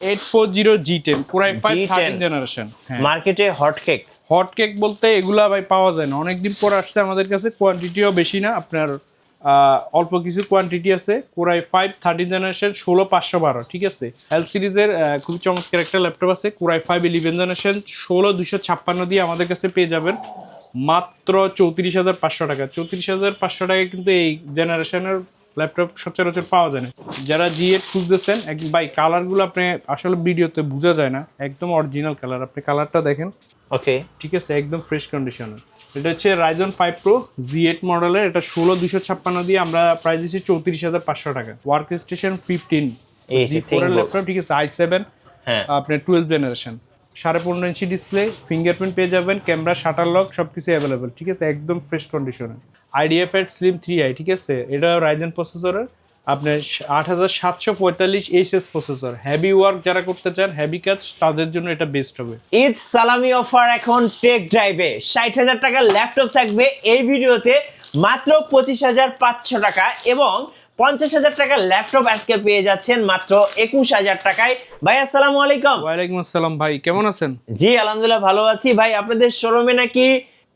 840 G10 Core i5 13 generation. মার্কেটে hot cake বলতে এগুলা ভাই পাওয়া যায় না, অনেকদিন পর আসছে আমাদের কাছে, কোয়ান্টিটিও বেশি না, আপনার অল্প কিছু কোয়ান্টিটি আছে। Core i5 13 জেনারেশন 16512, ঠিক আছে। এল সিরিজের খুবই চমৎকার একটা ল্যাপটপ আছে Core i5 11 জেনারেশন 16256 দিয়ে আমাদের কাছে পেয়ে যাবেন মাত্র 34500 টাকা। 34500 টাকায় কিন্তু এই জেনারেশনের ল্যাপটপ সচরাচর পাওয়া যায় না। যারা G8 খুঁজতেছেন ভাই, কালারগুলো আপনি আসলে ভিডিওতে বোঝা যায় না, একদম অরিজিনাল কালার, আপনি কালারটা দেখেন। ওকে, ঠিক আছে, একদম ফ্রেশ কন্ডিশনের। এটা হচ্ছে Ryzen 5 Pro G8 মডেলের, এটা 16256 দিয়ে আমরা প্রাইস দিচ্ছি 34500 টাকা। ওয়ার্ক স্টেশন 15 G4 এর ল্যাপটপ, ঠিক আছে, i7 আপনার 12 জেনারেশন, 15.5 ইঞ্চি ডিসপ্লে, ফিঙ্গারপ্রিন্ট পেয়ে যাবেন, ক্যামেরা, শাটার লক সবকিছু অ্যাভেলেবেল, ঠিক আছে, একদম ফ্রেশ কন্ডিশনে। IdeaPad Slim 3i, ঠিক আছে, এটা Ryzen প্রসেসরের আপনার 8745 HS প্রসেসর। হেভি ওয়ার্ক যারা করতে চান, হেভি কাজ, তাদের জন্য এটা বেস্ট হবে। ঈদ সালামি অফার এখন টেক ড্রাইভে 60000 টাকার ল্যাপটপ থাকবে এই ভিডিওতে মাত্র 25500 টাকা, এবং 50000 টাকার ল্যাপটপ আজকে পেয়ে যাচ্ছেন মাত্র 21000 টাকায়। ভাই আসসালামু আলাইকুম। ওয়ালাইকুম আসসালাম ভাই, কেমন আছেন? জি আলহামদুলিল্লাহ ভালো আছি। ভাই আপনাদের শোরুমে নাকি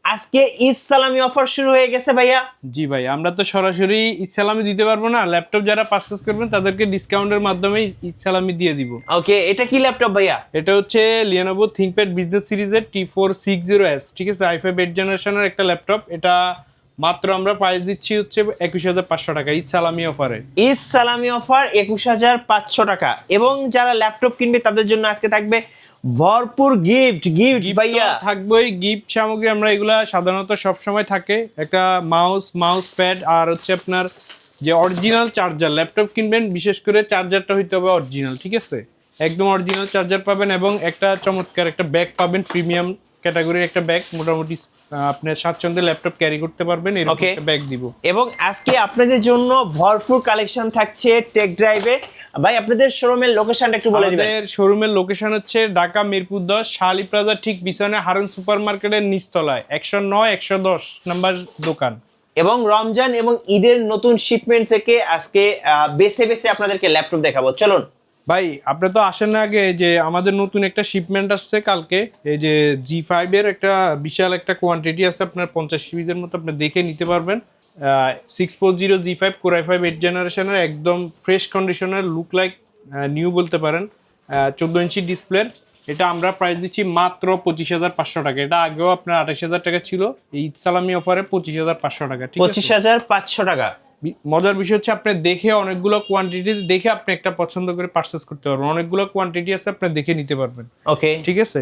আজকে ঈদ সালামি অফার শুরু হয়ে গেছে ভাইয়া? জি ভাই, আমরা তো সরাসরি ঈদ সালামি দিতে পারবো না, ল্যাপটপ যারা পারচেজ করবেন তাদেরকে ডিসকাউন্টের মাধ্যমে ঈদ সালামি দিয়ে দিব। ওকে, এটা কি ল্যাপটপ ভাইয়া? এটা হচ্ছে Lenovo ThinkPad বিজনেস সিরিজের T460S, ঠিক আছে, i5 8 জেনারেশনের একটা ল্যাপটপ। এটা মাত্র আমরা প্রাইস দিচ্ছি হচ্ছে 21500 টাকা ঈদ সালামি অফারে। ঈদ সালামি অফার 21500 টাকা, এবং যারা ল্যাপটপ কিনবে তাদের জন্য আজকে থাকবে ভরপুর গিফট ভাইয়া থাকবেই। গিফট সামগ্রী আমরা এগুলা সাধারণত সব সময় থাকে, একটা মাউস প্যাড, আর হচ্ছে আপনার যে অরিজিনাল চার্জার। ল্যাপটপ কিনবেন বিশেষ করে চার্জারটা হইতে হবে অরিজিনাল, ঠিক আছে, একদম অরিজিনাল চার্জার পাবেন, এবং একটা চমৎকার একটা ব্যাগ পাবেন, প্রিমিয়াম ক্যাটাগরির একটা ব্যাগ, মোটামুটি আপনি স্বাচ্ছন্দ্যে ল্যাপটপ ক্যারি করতে পারবেন, এরকম একটা ব্যাগ দিব। এবং আজকে আপনাদের জন্য ভরপুর কালেকশন থাকছে টেক ড্রাইভে। ভাই আপনাদের শোরুমের লোকেশনটা একটু বলে দিবেন। আমাদের শোরুমের লোকেশন হচ্ছে ঢাকা মিরপুর 10 শালি প্লাজা ঠিক পিছনে হারুন সুপার মার্কেটের নিচতলায় 109 110 নাম্বার দোকান। এবং রমজান এবং ঈদের নতুন শিপমেন্ট থেকে আজকে বেছে আপনাদেরকে ল্যাপটপ দেখাবো, চলুন। ভাই আপনি তো আসেন না আগে, যে আমাদের নতুন একটা শিপমেন্ট আসছে কালকে, এই যে G5 এর একটা বিশাল একটা কোয়ান্টিটি আছে, আপনার 50 সিরিজের মতো, আপনি দেখে নিতে পারবেন। 640 G5 Core i5 8 জেনারেশনের একদম ফ্রেশ কন্ডিশনের, লুক লাইক নিউ বলতে পারেন, 14 ইঞ্চি ডিসপ্লের। এটা আমরা প্রাইস দিচ্ছি মাত্র 25500 টাকা। এটা আগেও আপনার 28000 টাকা ছিল, এই ঈদ সালামি অফারে 25500 টাকা, ঠিক আছে, 25500 টাকা। মজার বিষয় হচ্ছে আপনি দেখে অনেকগুলো কোয়ান্টিটি দেখে আপনি একটা পছন্দ করে পারচেজ করতে পারবেন, অনেকগুলো কোয়ান্টিটি আছে, আপনি দেখে নিতে পারবেন। ওকে, ঠিক আছে।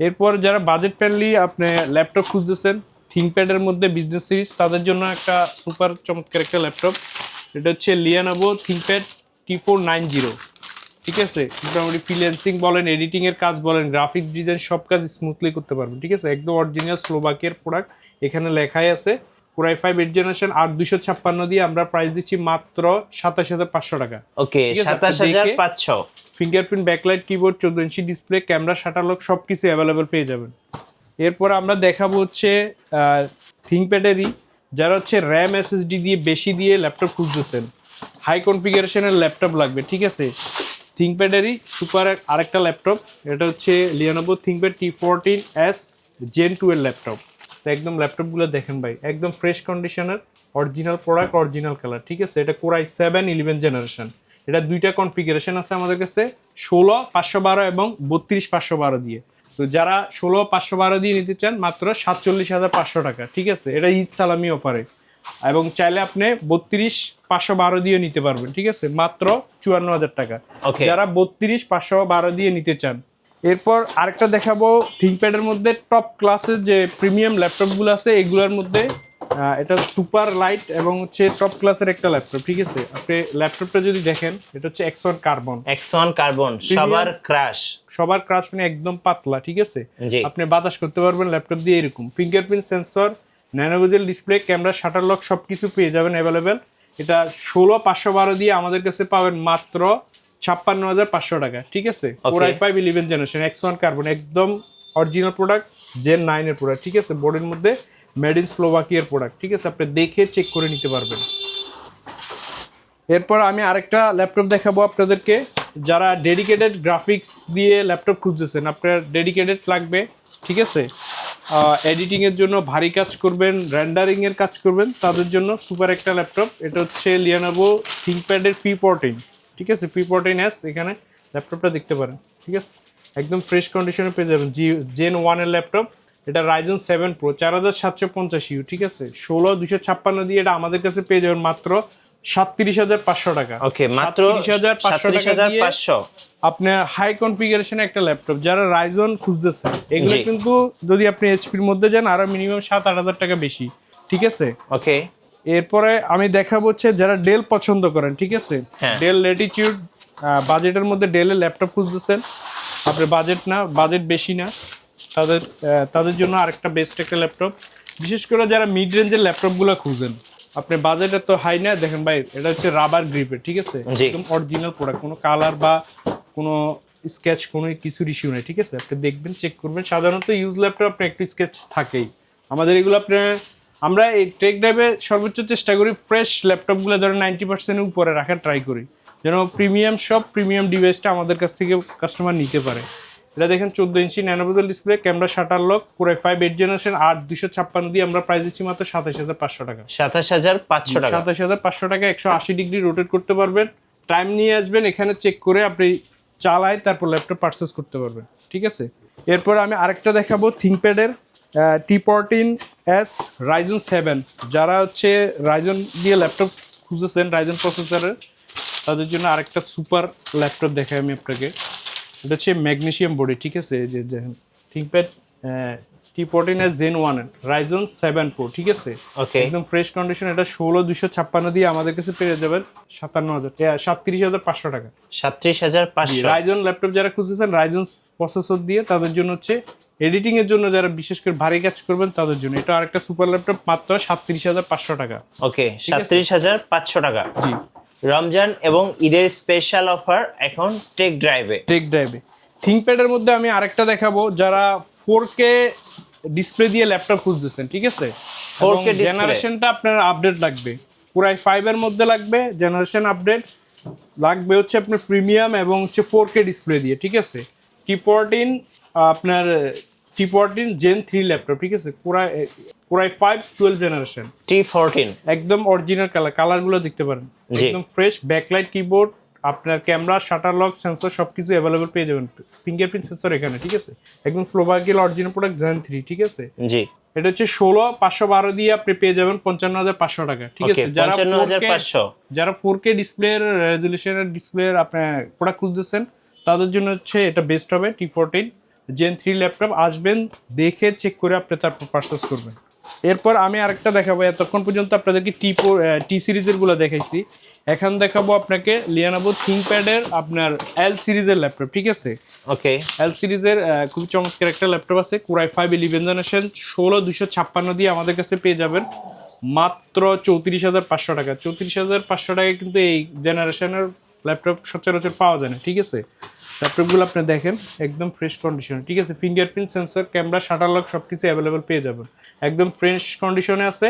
এরপর যারা বাজেট ফ্রেন্ডলি আপনি ল্যাপটপ খুঁজতেছেন ThinkPad এর মধ্যে বিজনেস সিরিজ, তাদের জন্য একটা সুপার চমৎকার একটা ল্যাপটপ। এটা হচ্ছে Lenovo ThinkPad T490, ঠিক আছে, মোটামুটি ফ্রিল্যান্সিং বলেন, এডিটিং এর কাজ বলেন, গ্রাফিক ডিজাইন সব কাজ স্মুথলি করতে পারবেন, ঠিক আছে, একদম অরিজিনাল স্লোভাকিয়ার প্রোডাক্ট, এখানে লেখাই আছে। Core i5 8 জেনারেশন 8256 দিয়ে আমরা প্রাইস দিচ্ছি মাত্র 27500 টাকা। ওকে, 27500। Fingerprint, backlight, keyboard, 14 inch display, camera, shutter lock সবকিছু অ্যাভেলেবেল পেয়ে যাবেন। এরপর আমরা দেখাবো হচ্ছে ThinkPad-এরই যারা হচ্ছে RAM SSD দিয়ে বেশি দিয়ে ল্যাপটপ খুঁজতেছেন, হাই কনফিগারেশনের ল্যাপটপ লাগবে, ঠিক আছে, ThinkPad-এরই সুপার আরেকটা ল্যাপটপ। এটা হচ্ছে Lenovo ThinkPad T14S Gen 2 এর ল্যাপটপ। একদম ল্যাপটপগুলো দেখেন ভাই, একদম ফ্রেশ কন্ডিশনের, অরিজিনাল প্রোডাক্ট, অরিজিনাল কালার, ঠিক আছে। এটা Core i7 11 জেনারেশন। এটা দুইটা কনফিগারেশন আছে আমাদের কাছে, 16512 এবং 32512 দিয়ে। তো যারা 16512 দিয়ে নিতে চান মাত্র 47500 টাকা, ঠিক আছে, এটা ঈদ সালামি অফারে। এবং চাইলে আপনি 32512 দিয়ে নিতে পারবেন, ঠিক আছে, মাত্র 54000 টাকা যারা 32512 দিয়ে নিতে চান। এরপর আরেকটা দেখাবো ThinkPad এর মধ্যে টপ ক্লাসের যে প্রিমিয়াম ল্যাপটপগুলো আছে, এগুলোর মধ্যে এটা সুপার লাইট এবং হচ্ছে টপ ক্লাসের একটা ল্যাপটপ, ঠিক আছে। আপনি ল্যাপটপটা যদি দেখেন, এটা হচ্ছে X1 কার্বন, সবার ক্রাশ মানে একদম পাতলা, ঠিক আছে, আপনি বাতাস করতে পারবেন ল্যাপটপ দিয়ে, এরকম fingerprint sensor, nano bezel display, camera, shutter lock সবকিছু পেয়ে যাবেন অ্যাভেলেবেল। এটা 16512 দিয়ে আমাদের কাছে পাবেন মাত্র 56500 টাকা, ঠিক আছে। Core i5 11 generation X1 carbon, একদম অরিজিনাল প্রোডাক্ট, Gen 9 এর প্রোডাক্ট, ঠিক আছে, বোর্ডের মধ্যে মেড ইন স্লোভাকিয়ার প্রোডাক্ট, ঠিক আছে, আপনি দেখে চেক করে নিতে পারবেন। এরপর আমি আরেকটা ল্যাপটপ দেখাবো আপনাদেরকে, যারা ডেডিকেটেড গ্রাফিক্স দিয়ে ল্যাপটপ খুঁজতেছেন, আপনার ডেডিকেটেড লাগবে, ঠিক আছে, এডিটিংয়ের জন্য ভারী কাজ করবেন, রেন্ডারিংয়ের কাজ করবেন, তাদের জন্য সুপার একটা ল্যাপটপ। এটা হচ্ছে লিয়ানোভো থিংকপ্যাডের P14, ঠিক আছে, P14s। এখানে ল্যাপটপটা দেখতে পারেন, ঠিক আছে, একদম ফ্রেশ কন্ডিশনে পেয়ে যাবেন। Gen 1 এর ল্যাপটপ, এটা Ryzen 7 Pro 4750U, ঠিক আছে, 16256 দিয়ে এটা আমাদের কাছে পেয়ে যাবেন মাত্র 37,500 টাকা। ওকে, মাত্র 37,500 আপনি হাই কনফিগারেশনে একটা ল্যাপটপ যারা রাইজন খুঁজতেছেন, এগুলো কিন্তু যদি আপনি এইচপির মধ্যে যান আরো মিনিমাম 7-8 হাজার টাকা বেশি, ঠিক আছে। ওকে, এরপরে আমি দেখাবো হচ্ছে যারা ডেল পছন্দ করেন, ঠিক আছে, ডেল ল্যাটিটিউড বাজেটের মধ্যে ডেলের ল্যাপটপ খুঁজতেছেন, আপনার বাজেট বেশি না, তাদের জন্য আরেকটা বেস্ট একটা ল্যাপটপ। বিশেষ করে যারা মিড রেঞ্জের ল্যাপটপগুলো খুঁজেন, আপনার বাজেট এত হাই না, দেখেন ভাই এটা হচ্ছে রাবার গ্রিপের, ঠিক আছে, একদম অরিজিনাল প্রোডাক্ট, কোনো কালার বা কোনো স্কেচ কোনো কিছুর ইস্যু নেই, ঠিক আছে। আপনি দেখবেন, চেক করবেন, সাধারণত ইউজ ল্যাপটপ আপনার একটু স্কেচ থাকেই। আমাদের এগুলো আমরা এই টেক ড্রাইভে সর্বোচ্চ চেষ্টা করি ফ্রেশ ল্যাপটপগুলো ধরেন 90% উপরে রাখার ট্রাই করি, যেন প্রিমিয়াম ডিভাইসটা আমাদের কাছ থেকে কাস্টমার নিতে পারে। এটা দেখেন 14 inch nano bezel display, camera shutter lock, Core i5 8th generation 8256 দিয়ে আমরা প্রাইস দিচ্ছি মাত্র 27,500 টাকা। 27,500 টাকা, 27,500 টাকা। 180 ডিগ্রি রোটেট করতে পারবেন, টাইম নিয়ে আসবেন, এখানে চেক করে আপনি চালায় তারপর ল্যাপটপ পারচেস করতে পারবেন, ঠিক আছে। এরপর আমি আরেকটা দেখাবো থিংকপ্যাডের T14s Ryzen 7, যারা হচ্ছে রাইজন দিয়ে ল্যাপটপ খুঁজেছেন, রাইজন প্রসেসরের, তাদের জন্য আরেকটা সুপার ল্যাপটপ দেখাই আমি আপনাকে। এটা হচ্ছে ম্যাগনেসিয়াম বডি, ঠিক আছে, এই যে ThinkPad T14s Gen 1 Ryzen 7 Pro, ঠিক আছে, একদম ফ্রেশ কন্ডিশন। এটা 16,256 দিয়ে আমাদের কাছে পেয়ে যাবেন 37,500 টাকা। 37,500 রাইজন ল্যাপটপ যারা খুঁজতেছেন রাইজন প্রসেসর দিয়ে, তাদের জন্য হচ্ছে এডিটিং এর জন্য, যারা বিশেষ করে ভারী কাজ করবেন তাদের জন্য এটা আরেকটা সুপার ল্যাপটপ, মাত্র 37,500 টাকা। ওকে, 37,500 টাকা। জি, রমজান এবং ঈদের স্পেশাল অফার এখন টেক ড্রাইভে। থিংকপ্যাডের মধ্যে আমি আরেকটা দেখাবো, যারা 4K ডিসপ্লে দিয়ে ল্যাপটপ খুঁজতেছেন, ঠিক আছে, 4K জেনারেশনটা আপনার আপডেট লাগবে, পুরাই 5 এর মধ্যে লাগবে, জেনারেশন আপডেট লাগবে হচ্ছে আপনার প্রিমিয়াম এবং হচ্ছে 4K ডিসপ্লে দিয়ে, ঠিক আছে। T14 Gen 3 ল্যাপটপ, ঠিক আছে, Core i5 12th generation, T14 একদম অরিজিনাল কালারগুলো দেখতে পারেন, একদম ফ্রেশ, ব্যাকলাইট কিবোর্ড, আপনার ক্যামেরা, শাটার লক, সেন্সর সবকিছু অ্যাভেলেবল পেয়ে যাবেন, ফিঙ্গারপ্রিন্ট সেন্সর এখানে, ঠিক আছে, একদম স্লোভাকিয়ার অরিজিনাল প্রোডাক্ট Gen 3, ঠিক আছে। জি, এটা হচ্ছে 16,512 দিয়ে আপনি পেয়ে যাবেন 55,500 টাকা, ঠিক আছে। 55,500 যারা 4K ডিসপ্লের রেজলিউশনের ডিসপ্লের আপনার প্রোডাক্ট খুঁজতেছেন, তাদের জন্য হচ্ছে এটা বেস্ট হবে। T14 Gen 3 ল্যাপটপ আসবেন, দেখে চেক করে আপনি তারপর পারচেস করবেন। এরপর আমি আরেকটা দেখাবো, এতক্ষণ পর্যন্ত আপনাদেরকে টি সিরিজের গুলো দেখাইছি, এখন দেখাবো আপনাকে লিয়ানোভো থিংকপ্যাডের আপনার L সিরিজের ল্যাপটপ, ঠিক আছে। ওকে, L সিরিজের খুব চমৎকার একটা ল্যাপটপ আছে, Core i5 11th জেনারেশন, 16,256 দিয়ে আমাদের কাছে পেয়ে যাবেন মাত্র 34,500 টাকা। 34,500 টাকায় কিন্তু এই জেনারেশনের ল্যাপটপ সচরাচর পাওয়া যায় না, ঠিক আছে। ল্যাপটপগুলো আপনি দেখেন, একদম ফ্রেশ কন্ডিশন, ঠিক আছে, fingerprint sensor, camera, shutter lock সবকিছু অ্যাভেলেবল পেয়ে যাবেন, একদম ফ্রেশ কন্ডিশনে আছে।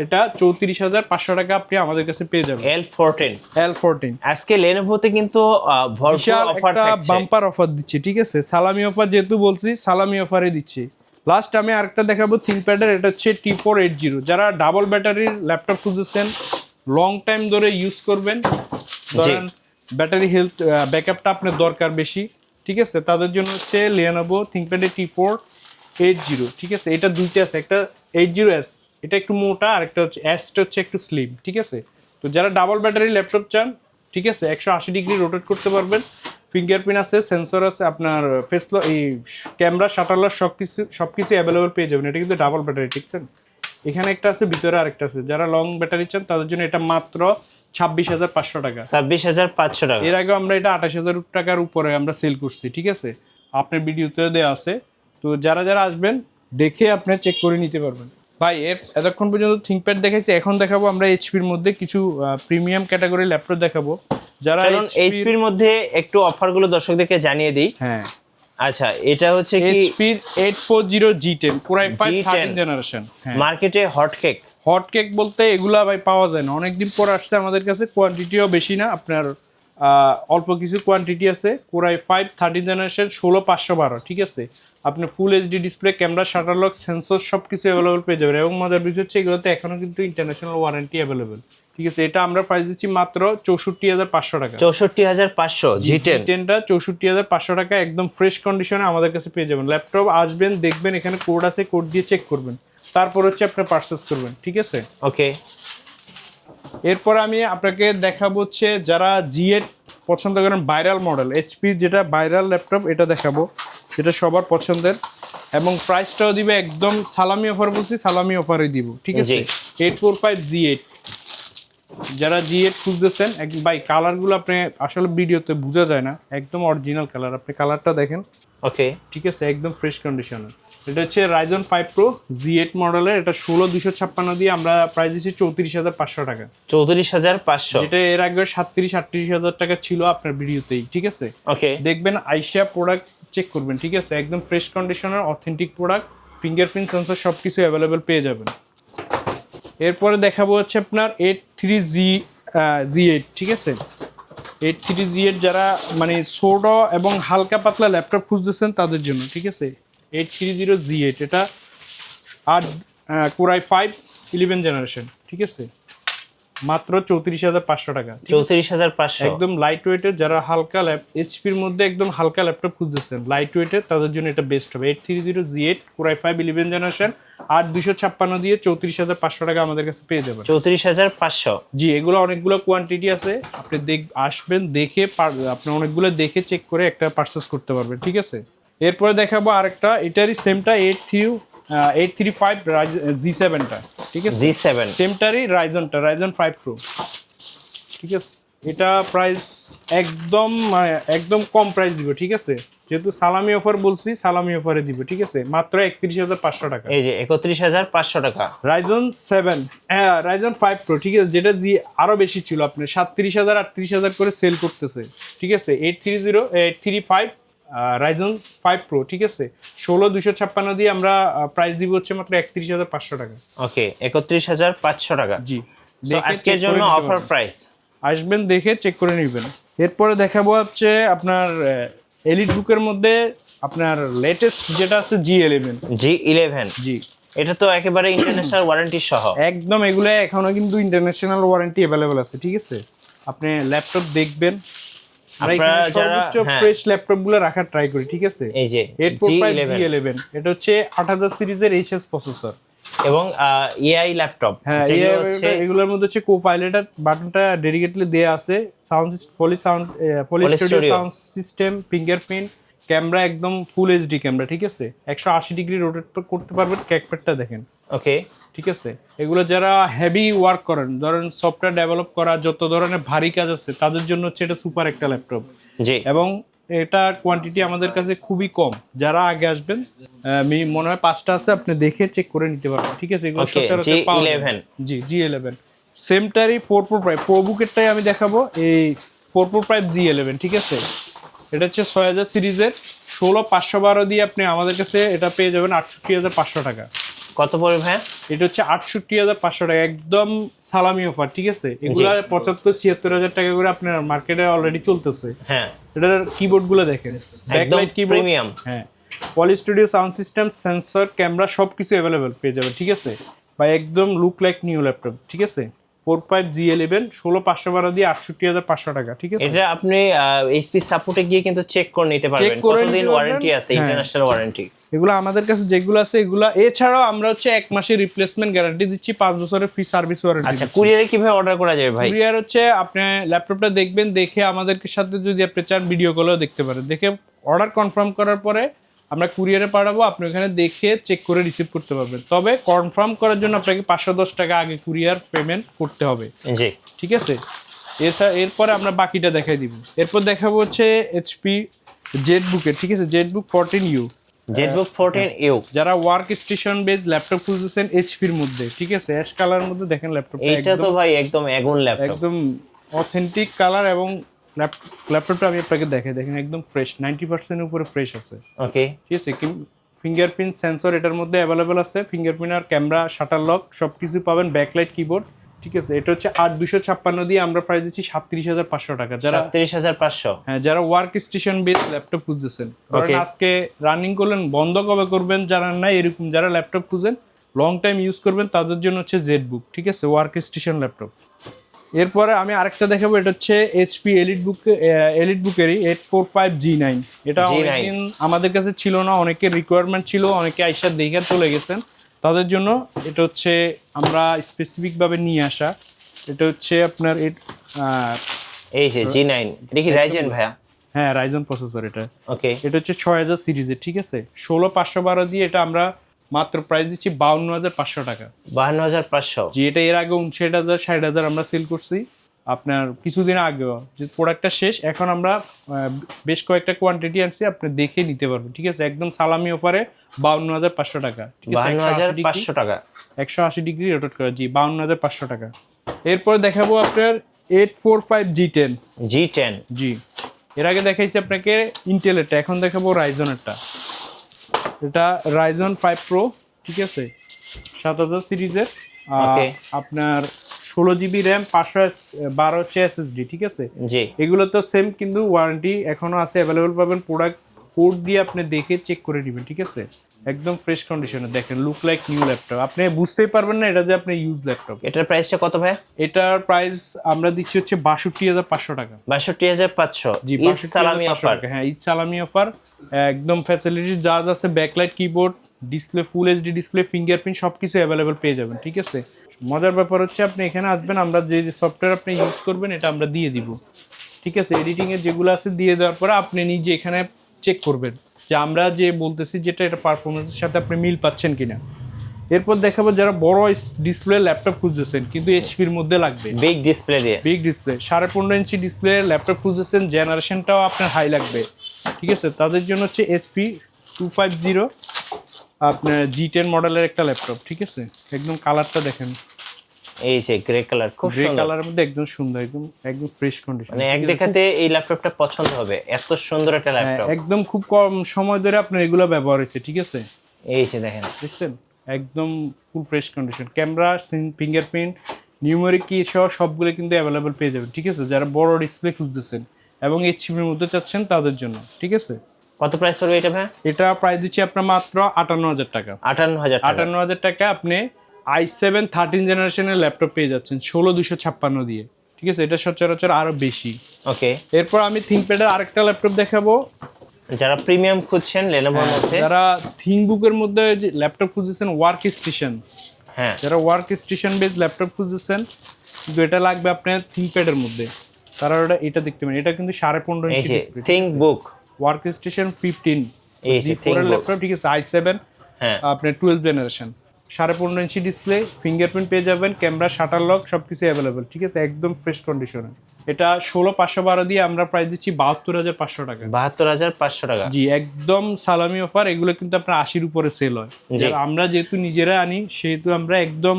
এটা 34,500 টাকা আপনি আমাদের কাছে পেয়ে যাবেন। L14 আজকে লেনোভোতে কিন্তু ভরপুর অফার থাকছে, বাম্পার অফার দিচ্ছি, ঠিক আছে, সালামি অফার, যেহেতু বলছি সালামি অফারে দিচ্ছি। লাস্ট আমি আরেকটা দেখাবো থিংকপ্যাডের, এটা হচ্ছে T480, যারা ডাবল ব্যাটারির ল্যাপটপ খুঁজেছেন, লং টাইম ধরে ইউজ করবেন, ধরেন ব্যাটারি হেলথ ব্যাকআপটা আপনার দরকার বেশি, ঠিক আছে, তাদের জন্য হচ্ছে লিয়ানোভো থিংকপ্যাডের T480, ঠিক আছে। এটা দুইটা আছে, একটা 80s, এটা একটু মোটা, আর একটা হচ্ছে এসটা হচ্ছে একটু স্লিম, ঠিক আছে। তো যারা ডাবল ব্যাটারি ল্যাপটপ চান, ঠিক আছে, 180 ডিগ্রি রোটেট করতে পারবেন, ফিঙ্গারপ্রিন্ট আছে, সেন্সর আছে, আপনার এই ক্যামেরা, শাটার লক সবকিছু অ্যাভেলেবল পেয়ে যাবেন। এটা কিন্তু ডাবল ব্যাটারি, ঠিক আছে, এখানে একটা আছে, ভিতরে আরেকটা আছে। যারা লং ব্যাটারি চান তাদের জন্য এটা মাত্র 26,500 টাকা। 26,500 টাকা। এর আগে আমরা এটা 28,000 টাকার উপরে আমরা সেল করছি, ঠিক আছে, আপনার ভিডিওতে দেওয়া আছে। তো যারা আসবেন দেখে আপনি চেক করে নিতে পারবেন। ভাই এতক্ষণ পর্যন্ত থিংকপ্যাড দেখাইছি, এখন দেখাবো আমরা এইচপির মধ্যে কিছু প্রিমিয়াম ক্যাটাগরি ল্যাপটপ দেখাবো। যারা এইচপির মধ্যে একটু অফারগুলো দর্শকদেরকে জানিয়ে দিই। হ্যাঁ, আচ্ছা, এটা হচ্ছে কি এইচপির 840 G10 Core i5 13th generation, মার্কেটে হট কেক বলতে এগুলা ভাই পাওয়া যায় না, অনেকদিন পর আসছে আমাদের কাছে, কোয়ান্টিটিও বেশি না, আপনার অল্প কিছু কোয়ান্টিটি আছে কোরাই 5 13 জেনারেশন 16512, ঠিক আছে। আপনি full HD display, camera, shutter lock, sensor সব কিছু অ্যাভেলেবল পেয়ে যাবেন। এবং মজার বিষয় হচ্ছে এগুলোতে এখনও কিন্তু ইন্টারন্যাশনাল ওয়ারেন্টি অ্যাভেলেবেল, ঠিক আছে। এটা আমরা প্রাইস দিচ্ছি মাত্র 64,500 টাকা। 64,500 G10 টা 64,500 টাকা, একদম ফ্রেশ কন্ডিশনে আমাদের কাছে পেয়ে যাবেন। ল্যাপটপ আসবেন, দেখবেন এখানে কোড আছে, কোড দিয়ে চেক করবেন, তারপর হচ্ছে আপনি পারচেস করবেন, ঠিক আছে। ওকে, এরপর আমি আপনাকে দেখাবো হচ্ছে যারা G8 পছন্দ করেন, ভাইরাল মডেল এইচপির যেটা ভাইরাল ল্যাপটপ, এটা দেখাবো যেটা সবার পছন্দের, এবং প্রাইসটাও দিবে একদম সালামি অফার, বলছি সালামি অফারে দিব, ঠিক আছে। 845 G8, যারা G8 খুঁজতেছেন, ভাই কালারগুলো আপনি আসলে ভিডিওতে বোঝা যায় না, একদম অরিজিনাল কালার, আপনি কালারটা দেখেন, ওকে, ঠিক আছে, একদম ফ্রেশ কন্ডিশনে। এটা হচ্ছে Ryzen 5 Pro G8 মডেলের, এটা 16256 দিয়ে আমরা প্রাইস দিচ্ছি 34,500 টাকা। 34,500, যেটা এর আগে 37-38 হাজার টাকা ছিল আপনার ভিডিওতেই, ঠিক আছে। ওকে, দেখবেন আইসা প্রোডাক্ট চেক করবেন, ঠিক আছে, একদম ফ্রেশ কন্ডিশনের অথেন্টিক প্রোডাক্ট, ফিঙ্গারপ্রিন্ট সেন্সর সব কিছু অ্যাভেলেবেল পেয়ে যাবেন। এরপরে দেখাবো হচ্ছে আপনার 83G G8, ঠিক আছে। 83G8 যারা মানে ছোট এবং হালকা পাতলা ল্যাপটপ খুঁজতেছেন তাদের জন্য, ঠিক আছে। 830 G8, এটা 8 কোরাই 5 11 জেনারেশন, ঠিক আছে, মাত্র 34,500 টাকা। 34,500, একদম লাইট ওয়েটের, যারা হালকা এইচপির মধ্যে একদম হালকা ল্যাপটপ খুঁজতেছেন লাইট ওয়েটের, তাদের জন্য এটা বেস্ট হবে। 830 G8 কোরাই 5 11 জেনারেশন 8256 দিয়ে 34,500 টাকা আমাদের কাছে পেয়ে যাবেন। 34,500, জি, এগুলো অনেকগুলো কোয়ান্টিটি আছে, আপনি আসবেন, দেখে আপনি অনেকগুলো দেখে চেক করে একটা পারচেস করতে পারবেন, ঠিক আছে। এরপরে দেখাবো আরেকটা, এটারই সেমটা 835 G7 টা, ঠিক আছে, G7 সেমটারই Ryzen 5 Pro, ঠিক আছে। এটা প্রাইস একদম কম প্রাইস দিব, ঠিক আছে, যেহেতু সালামি অফার বলছি, সালামি অফারে দিব, ঠিক আছে, মাত্র 31,500 টাকা। এই যে 31,500 টাকা। Ryzen 7 হ্যাঁ Ryzen 5 Pro, ঠিক আছে, যেটা আরো বেশি ছিল, আপনি 37,000 38,000 করে সেল করতেছে, ঠিক আছে। 835 Ryzen 5 Pro, ঠিক আছে, 16,256 দিয়ে আমরা প্রাইস দিব হচ্ছে মাত্র 31,500 টাকা। ওকে, 31,500 টাকা। জি, সো আজকের জন্য অফার প্রাইস, আসবেন, দেখে চেক করে নেবেন। এরপরে দেখাবো হচ্ছে আপনার এলিট বুকের মধ্যে আপনার লেটেস্ট যেটা আছে G11। জি, এটা তো একেবারে ইন্টারন্যাশনাল ওয়ারেন্টি সহ। একদম এগুলো এখনো কিন্তু ইন্টারন্যাশনাল ওয়ারেন্টি अवेलेबल আছে, ঠিক আছে। আপনি ল্যাপটপ দেখবেন, আমরা এখানে সর্বোচ্চ ফ্রেশ ল্যাপটপগুলো রাখার ট্রাই করি, ঠিক আছে। এই যে 845 G11, এটা হচ্ছে 8000 সিরিজের এইচএস প্রসেসর এবং এআই ল্যাপটপ। হ্যাঁ, এগুলোর মধ্যে হচ্ছে কোপাইলট বাটনটা ডেডিকেটলি দেয়া আছে, poly studio sound system, fingerprint, camera একদম ফুল এইচডি ক্যামেরা, ঠিক আছে, 180 ডিগ্রি রোটেট করতে পারবেন, ক্যাকপ্যাডটা দেখেন, ওকে, ঠিক আছে। এগুলো যারা হেভি ওয়ার্ক করেন, ধরেন সফটওয়্যার ডেভেলপ করা, যত ধরনের ভারী কাজ আছে তাদের জন্য হচ্ছে এটা সুপার একটা ল্যাপটপ। জি, এবং এটা কোয়ান্টিটি আমাদের কাছে খুবই কম, যারা আগে আসবেন মনে হয় 5টা আছে, আপনি দেখে চেক করে নিতে পারবেন, ঠিক আছে। এগুলো সচরাচর পাওয়া যায়। জি, G11 সেমটারই 445 প্রোবুকেরটাই আমি দেখাবো, এই 445 G11, ঠিক আছে। এটা হচ্ছে 6000 সিরিজের 16512 দিয়ে আপনি আমাদের কাছে এটা পেয়ে যাবেন 68,500 টাকা। কত পড়বে ভাই? এটা হচ্ছে 68,500 টাকা, একদম সালামি অফার, ঠিক আছে। এগুলা 75-76 হাজার টাকা করে আপনার মার্কেটে অলরেডি চলতেছে। হ্যাঁ, এটার কিবোর্ড গুলো দেখেন, ব্যাকলাইট কিবোর্ড, প্রিমিয়াম, হ্যাঁ, poly studio sound system, sensor, camera সবকিছু অ্যাভেলেবেল পেয়ে যাবেন, ঠিক আছে। বা একদম লুক লাইক নিউ ল্যাপটপ, ঠিক আছে। 45 G11 16512 দিয়ে 68,500 টাকা, ঠিক আছে। এটা আপনি এইচপি সাপোর্টে গিয়ে কিন্তু চেক করে নিতে পারবেন কতদিন ওয়ারেন্টি আছে, ইন্টারন্যাশনাল ওয়ারেন্টি। এগুলো আমাদের কাছে যেগুলো আছে এগুলো, এছাড়াও আমরা হচ্ছে 1 মাসের রিপ্লেসমেন্ট গ্যারান্টি দিচ্ছি, 5 বছরের ফ্রি সার্ভিস ওয়ারেন্টি। আচ্ছা, কুরিয়ারে কিভাবে অর্ডার করা যাবে ভাই? কুরিয়ার হচ্ছে আপনি ল্যাপটপটা দেখবেন, দেখে আমাদের সাথে যদি আপনি চান ভিডিও কলেও দেখতে পারেন, দেখে অর্ডার কনফার্ম করার পরে আমরা কুরিয়ারে পাঠাবো, আপনি ওখানে দেখে চেক করে রিসিভ করতে পারবেন। তবে কনফার্ম করার জন্য আপনাকে 510 টাকা আগে কুরিয়ার পেমেন্ট করতে হবে, জি, ঠিক আছে। এরপরে আমরা বাকিটা দেখাই দিব। এরপর দেখাবো হচ্ছে এইচপি জেটবুকের, ঠিক আছে, জেটবুক 14U। জেটবুক 14U যারা ওয়ার্ক স্টেশন বেস ল্যাপটপ খুঁজছেন এইচপির মধ্যে, ঠিক আছে, অ্যাশ কালারের মধ্যে দেখেন ল্যাপটপটা, এটা তো ভাই একদম আগুন ল্যাপটপ, একদম অথেন্টিক কালার, এবং ল্যাপটপটা আমি আপনাকে দেখেন একদম ফ্রেশ, 90% এর উপরে ফ্রেশ আছে, ওকে, ঠিক আছে। ফিঙ্গারপ্রিন্ট সেন্সর এটার মধ্যে অ্যাভেলেবেল আছে, ফিঙ্গারপ্রিন্ট আর ক্যামেরা, শাটার লক সবকিছু পাবেন, ব্যাকলাইট কিবোর্ড, ঠিক আছে, এটা হচ্ছে 8256 দিয়ে আমরা প্রাইস দিচ্ছি 37,500 টাকা। যারা 37,500, হ্যাঁ, যারা ওয়ার্ক স্টেশন বেস ল্যাপটপ খুঁজতেছেন, Okay. আজকে রানিং করলেন বন্ধ কবে করবেন জানান না, এরকম যারা ল্যাপটপ খুঁজেন লং টাইম ইউজ করবেন তাদের জন্য হচ্ছে জেডবুক, ঠিক আছে, ওয়ার্ক স্টেশন ল্যাপটপ। এরপরে আমি আরেকটা দেখাবো, এটা হচ্ছে এইচপি এলিট বুকেরই 845G9। এটা G9 অনেকদিন আমাদের কাছে ছিল না, অনেকের রিকোয়ারমেন্ট ছিল, অনেকে আইসা দেখে চলে গেছেন, তাদের জন্য এটা হচ্ছে আমরা স্পেসিফিকভাবে নিয়ে আসা। এটা হচ্ছে আপনার এই যে G9, এটা কি রাইজেন ভাইয়া? হ্যাঁ, রাইজন প্রসেসর এটা। ওকে, এটা হচ্ছে 6000 সিরিজের, ঠিক আছে, 16512 দিয়ে এটা আমরা মাত্র প্রাইস দিচ্ছি 52,500 টাকা। 52,500, যে এটা এর আগে 59,000 60,000 আমরা সেল করছি আপনার কিছুদিন আগেও, যে প্রোডাক্টটা শেষ, এখন আমরা বেশ কয়েকটা কোয়ান্টিটি আনছি, আপনি দেখে নিতে পারবেন, ঠিক আছে, একদম সালামি অফারে 52,500 টাকা, ঠিক আছে, 52,500 টাকা। 180 ডিগ্রি রোটেট করা, জি 52,500 টাকা। এরপর দেখাবো আপনার 845G10। G10, জি, এর আগে দেখাইছি আপনাকে ইন্টেলেরটা, এখন দেখাবো রাইজনেরটা। এটা রাইজন 5 প্রো, ঠিক আছে, 7000 সিরিজের, Okay. আপনার 16GB র্যাম, 512 হচ্ছে এসএসডি, ঠিক আছে। জি, এগুলো তো সেম, কিন্তু ওয়ারেন্টি এখনো আছে, অ্যাভেলেবল পাবেন। প্রোডাক্ট কোড দিয়ে আপনি দেখে চেক করে নেবেন, ঠিক আছে, একদম ফ্রেশ কন্ডিশনে, দেখেন লুক লাইক নিউ ল্যাপটপ, আপনি বুঝতেই পারবেন না এটা যে আপনি ইউজ ল্যাপটপ। এটার প্রাইসটা কত ভাইয়া? এটার প্রাইস আমরা দিচ্ছি হচ্ছে 62,500 টাকা। 62,500, জি, ঈদ সালামি 62,500 অফার। টাকা, হ্যাঁ, ঈদ সালামি অফার, একদম ফ্যাসিলিটি যা যা আছে, backlight, keyboard, display, full HD display, fingerprint সব কিছু অ্যাভেলেবেল পেয়ে যাবেন, ঠিক আছে। মজার ব্যাপার হচ্ছে আপনি এখানে আসবেন, আমরা যে যে সফটওয়্যার আপনি ইউজ করবেন এটা আমরা দিয়ে দিব, ঠিক আছে, এডিটিংয়ের যেগুলো আছে দিয়ে দেওয়ার পরে আপনি নিজে এখানে চেক করবেন যে আমরা যে বলতেছি যেটা এটা পারফরমেন্সের সাথে আপনি মিল পাচ্ছেন কিনা। এরপর দেখাবো যারা বড় ডিসপ্লে ল্যাপটপ খুঁজতেছেন কিন্তু এইচপির মধ্যে লাগবে, বিগ ডিসপ্লে দিয়ে, big display 15.5 inch display laptop খুঁজতেছেন, জেনারেশনটাও আপনার হাই লাগবে, ঠিক আছে, তাদের জন্য হচ্ছে এইচপি 250 আপনার G10 মডেলের একটা ল্যাপটপ, ঠিক আছে, একদম কালারটা দেখেন, এই যে গ্রে কালার, খুব গ্রে সুন্দর, কালারের মধ্যে একদম সুন্দর, একদম একদম ফ্রেশ কন্ডিশন, মানে এক দেখাতে এই ল্যাপটপটা পছন্দ হবে, এত সুন্দর একটা ল্যাপটপ। একদম খুব কম সময় ধরে আপনার এগুলো ব্যবহার হয়েছে, ঠিক আছে, এই যে দেখেন, দেখছেন একদম full fresh condition, camera, fingerprint, numeric কি সহ সবগুলো কিন্তু অ্যাভেলেবল পেয়ে যাবেন, ঠিক আছে, যারা বড় ডিসপ্লে খুঁজতেছেন এবং এইচপির মধ্যে চাচ্ছেন তাদের জন্য, ঠিক আছে। কত প্রাইস পড়বে এটা ভাই? এটা প্রাইস দিচ্ছি আপনার মাত্র 58,000 টাকা। 58,000 টাকা। 58,000 টাকা আপনি i7 13 জেনারেশনের ল্যাপটপ পেয়ে যাচ্ছেন 16,256 দিয়ে, ঠিক আছে, এটা সচরাচর আরো বেশি। ওকে, এরপর আমি থিংকপ্যাডের আরেকটা ল্যাপটপ দেখাবো, যারা প্রিমিয়াম খুঁজছেন লেনোভোর মধ্যে, যারা থিংকবুকের মধ্যে যে ল্যাপটপ খুঁজছেন, ওয়ার্ক স্টেশন, হ্যাঁ, যারা ওয়ার্ক স্টেশন বেস ল্যাপটপ খুঁজছেন কিন্তু এটা লাগবে আপনার থিংকপ্যাডের মধ্যে, তারা এটা দেখতে পারেন, এটা কিন্তু 15.5 এই ইঞ্চি যে ডিসপ্লে, থিংক বুক, ওয়ার্ক স্টেশন 15 এই যে G4 এর ThinkBook, ল্যাপটপ, ঠিক আছে, i7 হ্যাঁ, আপনার 12 জেনারেশন, 15.5 ইঞ্চি ডিসপ্লে, ফিঙ্গারপ্রিন্ট পেয়ে যাবেন, ক্যামেরা, শাটার লক সবকিছু অ্যাভেলেবল, ঠিক আছে, একদম ফ্রেশ কন্ডিশনে। এটা 16,512 দিয়ে আমরা প্রাইস দিচ্ছি 72,500 টাকা। 72,500 টাকা। জি, একদম সালামি অফার, এগুলো কিন্তু আপনার 80-র উপরে সেল হয়, আমরা যেহেতু নিজেরা আনি সেহেতু আমরা একদম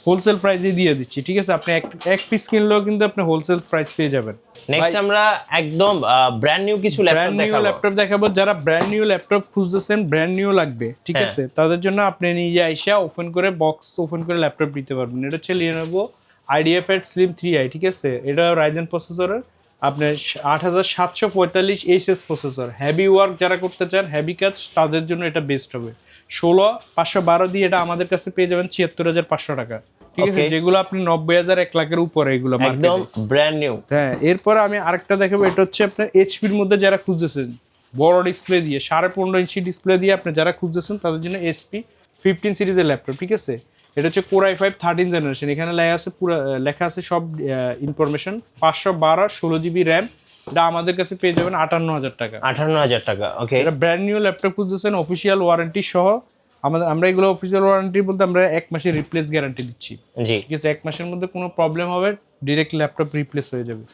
হোলসেল প্রাইসে দিয়ে দিচ্ছি, ঠিক আছে, আপনি এক পিস কিনলেও কিন্তু আপনি হোলসেল প্রাইস পেয়ে যাবেন। নেক্সট আমরা একদম ব্র্যান্ড নিউ কিছু ল্যাপটপ দেখাবো। ল্যাপটপ দেখাবো, যারা ব্র্যান্ড নিউ ল্যাপটপ খুঁজতেছেন, ব্র্যান্ড নিউ লাগবে, ঠিক হ্যাঁ। আছে, তাদের জন্য আপনি নিজে আইসা ওপেন করে বক্স ওপেন করে ল্যাপটপ নিতে পারবেন। এটা হচ্ছে Lenovo IdeaPad Slim 3i, ঠিক আছে, এটা রাইজেন প্রসেসরের আপনার 8745 HS প্রসেসর, হেভি ওয়ার্ক যারা করতে চান, হেভি কাজ, তাদের জন্য এটা বেস্ট হবে। 16,512 দিয়ে এটা আমাদের কাছে পেয়ে যাবেন 76,500 টাকা, ঠিক আছে, Okay. যেগুলো আপনি 90,000 1 লাখের উপরে এগুলো একদম ব্র্যান্ড নিউ। হ্যাঁ। এরপর আমি আরেকটা দেখাবো, এটা হচ্ছে আপনার এইচপির মধ্যে যারা খুঁজতেছেন বড় ডিসপ্লে দিয়ে 15.5 ইঞ্চি ডিসপ্লে দিয়ে আপনি যারা খুঁজতেছেন তাদের জন্য HP 15 সিরিজের ল্যাপটপ, ঠিক আছে, এটা হচ্ছে Core i5 13 জেনারেশন, এখানে লেখা আছে সব ইনফরমেশন, 512 16GB র্যাম, এটা আমাদের কাছে পেয়ে যাবেন 58,000 টাকা। 58,000 টাকা। ওকে, এটা ব্র্যান্ড নিউ ল্যাপটপ খুঁজতেছেন, অফিসিয়াল ওয়ারেন্টি সহ, আমরা এগুলো অফিসিয়াল ওয়ারেন্টি বলতে আমরা 1 মাসের রিপ্লেস গ্যারান্টি দিচ্ছি, জি, ঠিক আছে, 1 মাসের মধ্যে কোনো প্রবলেম হবে ডিরেক্ট ল্যাপটপ রিপ্লেস হয়ে যাবে।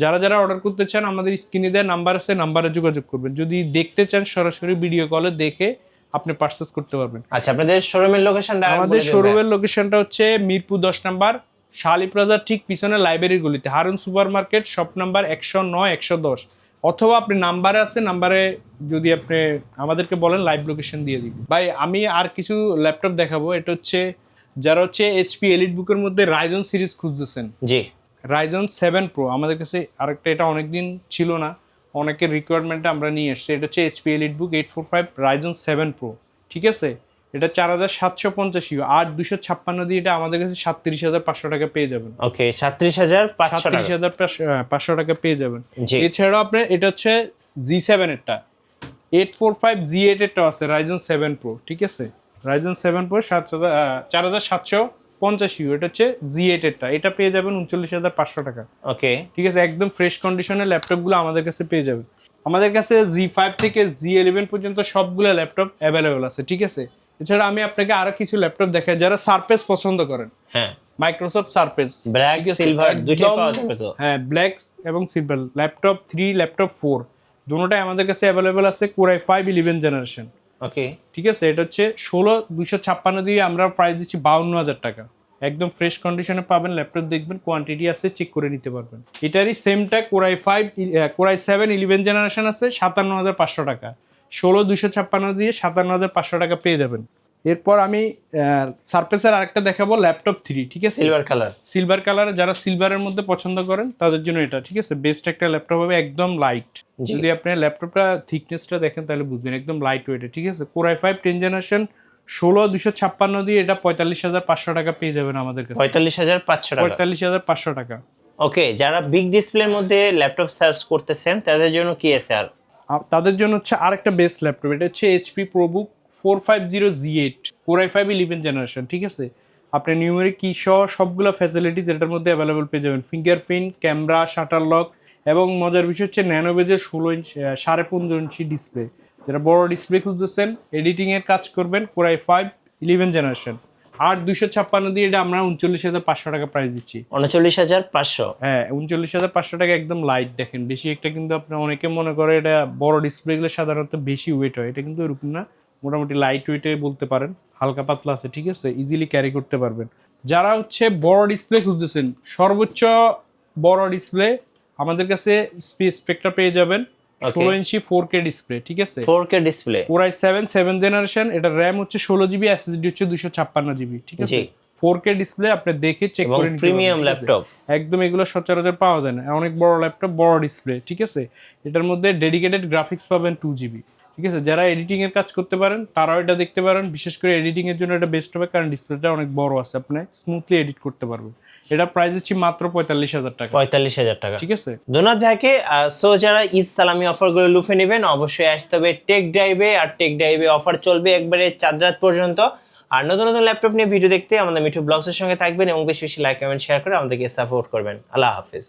যারা যারা অর্ডার করতে চান আমাদের স্ক্রিনে দেওয়া নাম্বার আছে, নাম্বারে যোগাযোগ করবেন। যদি দেখতে চান সরাসরি ভিডিও কলে দেখে আপনি পারচেজ করতে পারবেন। আচ্ছা, আপনাদের শোরুমের লোকেশনটা? আমাদের শোরুমের লোকেশনটা হচ্ছে মিরপুর 10 নাম্বার, শালি প্লাজার ঠিক পিছনে লাইব্রেরির গলিতে, Harun super market, shop number 109 110, অথবা আপনি নাম্বারে আছে, নাম্বারে যদি আপনি আমাদেরকে বলেন লাইভ লোকেশন দিয়ে দিব। ভাই আমি আর কিছু ল্যাপটপ দেখাবো, এটা হচ্ছে যারা হচ্ছে এইচপি এলিট বুকের মধ্যে রাইজন সিরিজ খুঁজতেছেন, জি রাইজন 7 প্রো আমাদের কাছে আরেকটা, এটা অনেকদিন ছিল না, অনেকের রিকোয়ারমেন্টে আমরা নিয়ে এসেছি। এটা হচ্ছে এইচপি এলিট বুক 845 রাইজন 7 প্রো, ঠিক আছে। এটা 4750 ইউ, আর 256 দিয়ে এটা আমাদের কাছে 37,500 টাকা পেয়ে যাবেন। ওকে 37,500 টাকা, 37,500 টাকা পেয়ে যাবেন। জি। এছাড়াও আপনার এটা হচ্ছে G7 এরটা, 845 G8 এরটা আছে রাইজন 7 প্রো, ঠিক আছে। রাইজন 7 প্রো 4750 ইউ, এটা হচ্ছে G8 এরটা, এটা পেয়ে যাবেন 39,500 টাকা। ওকে ঠিক আছে, একদম ফ্রেশ কন্ডিশনের ল্যাপটপগুলো আমাদের কাছে পেয়ে যাবেন। আমাদের কাছে G5 থেকে G11 পর্যন্ত সবগুলো ল্যাপটপ অ্যাভেলেবল আছে, ঠিক আছে। এছাড়া আমি আপনাকে আরো কিছু ল্যাপটপ দেখাই যারা সারফেস পছন্দ করেন। হ্যাঁ, মাইক্রোসফট সারফেস ব্ল্যাক সিলভার দুটোই পাওয়া যাবে তো? হ্যাঁ, ব্ল্যাক এবং সিলভার ল্যাপটপ 3 ল্যাপটপ 4 দুটোটাই আমাদের কাছে অ্যাভেলেবল আছে। কোরাই 5 11 জেনারেশন, ওকে ঠিক আছে। এটা হচ্ছে 16,256 দিয়ে আমরা প্রাইস দিচ্ছি 52,000 টাকা। একদম ফ্রেশ কন্ডিশনে পাবেন, ল্যাপটপ দেখবেন, কোয়ান্টিটি আছে, চেক করে নিতে পারবেন। এটারই সেমটা কোরাই 7 11 জেনারেশন আছে 57,500 টাকা। 16,256 দিয়ে 57,500 টাকা পেয়ে যাবেন। এরপর আমি সারফেসের আরেকটা দেখাবো ল্যাপটপ 3, ঠিক আছে। সিলভার কালার, সিলভার কালার, যারা সিলভারের মধ্যে পছন্দ করেন তাদের জন্য এটা, ঠিক আছে। বেস্ট একটা ল্যাপটপ হবে, একদম লাইট। যদি আপনি ল্যাপটপটা থিকনেসটা দেখেন তাহলে বুঝবেন, একদম লাইট ওয়েটে, ঠিক আছে। কোরাই 5 10 জেনারেশন 16,256 দিয়ে এটা 45,500 টাকা পেয়ে যাবেন আমাদের কাছে। 45,500 টাকা, 45,500 টাকা। ওকে। যারা বিগ ডিসপ্লের মধ্যে ল্যাপটপ সার্চ করতেছেন তাদের জন্য কি আছে আর? তাদের জন্য হচ্ছে আরেকটা বেস্ট ল্যাপটপ, এটা হচ্ছে HP ProBook 450 G8 core i 5 11 generation, ঠিক আছে। আপনি নিউমেরিক কি সহ সবগুলো ফ্যাসিলিটিস এটার মধ্যে অ্যাভেলেবল পেয়ে যাবেন। ফিঙ্গারপ্রিন্ট, ক্যামেরা, শাটার লক, এবং মজার বিষয় হচ্ছে ন্যানোবেজের 16 ইঞ্চি 15.5 ইঞ্চি ডিসপ্লে। যারা বড় ডিসপ্লে খুঁজতেছেন, এডিটিংয়ের কাজ করবেন, কোরাই 5 11 জেনারেশন। আর 256 দিয়ে এটা আমরা 39,500 টাকা প্রাইস দিচ্ছি। 39,500, হ্যাঁ, 39,500 টাকা, একদম লাইট। দেখেন বেশি একটা কিন্তু আপনার অনেকে মনে করে এটা বড় ডিসপ্লেগুলো সাধারণত বেশি ওয়েট হয়, এটা কিন্তু এরকম না, মোটামুটি লাইট ওয়েটে বলতে পারেন, হালকা পাতলা আছে, ঠিক আছে, ইজিলি ক্যারি করতে পারবেন। যারা হচ্ছে বড় ডিসপ্লে খুঁজতেছেন, সর্বোচ্চ বড় ডিসপ্লে আমাদের কাছে স্পেকটা পেয়ে যাবেন 16 ইঞ্চি 4K ডিসপ্লে, ঠিক আছে। 4K ডিসপ্লে, কোরাই 7 জেনারেশন, এটা র্যাম হচ্ছে 16 GB, এসএসডি হচ্ছে 256 GB, ঠিক আছে। 4K ডিসপ্লে আপনি দেখে চেক করে নিতে পারবেন, প্রিমিয়াম ল্যাপটপ একদম এগুলো সচরাচর পাওয়া যায় না, অনেক বড় ল্যাপটপ, বড় ডিসপ্লে, ঠিক আছে। এটার মধ্যে ডেডিকেটেড গ্রাফিক্স পাবেন 2 GB, ঠিক আছে। যারা এডিটিং এর কাজ করতে পারেন তারাও এটা দেখতে পারেন, বিশেষ করে এডিটিং এর জন্য এটা বেস্ট হবে, কারণ ডিসপ্লেটা অনেক বড় আছে, আপনি স্মুথলি এডিট করতে পারবেন। এটা প্রাইস হচ্ছে মাত্র 45,000 টাকা, 45,000 টাকা, ঠিক আছে। ধন্যবাদ ভাইকে। সো যারা ঈদ সালামি অফারগুলো লুফে নেবেন অবশ্যই আসতে হবে টেক ড্রাইভে, আর টেক ড্রাইভে অফার চলবে একবারে চাঁদ রাত পর্যন্ত। আর নতুন নতুন ল্যাপটপ নিয়ে ভিডিও দেখতে আমাদের মিঠু ব্লগসের সঙ্গে থাকবেন, এবং বেশি বেশি লাইক কমেন্ট শেয়ার করে আমাদেরকে সাপোর্ট করবেন। আল্লাহ হাফেজ।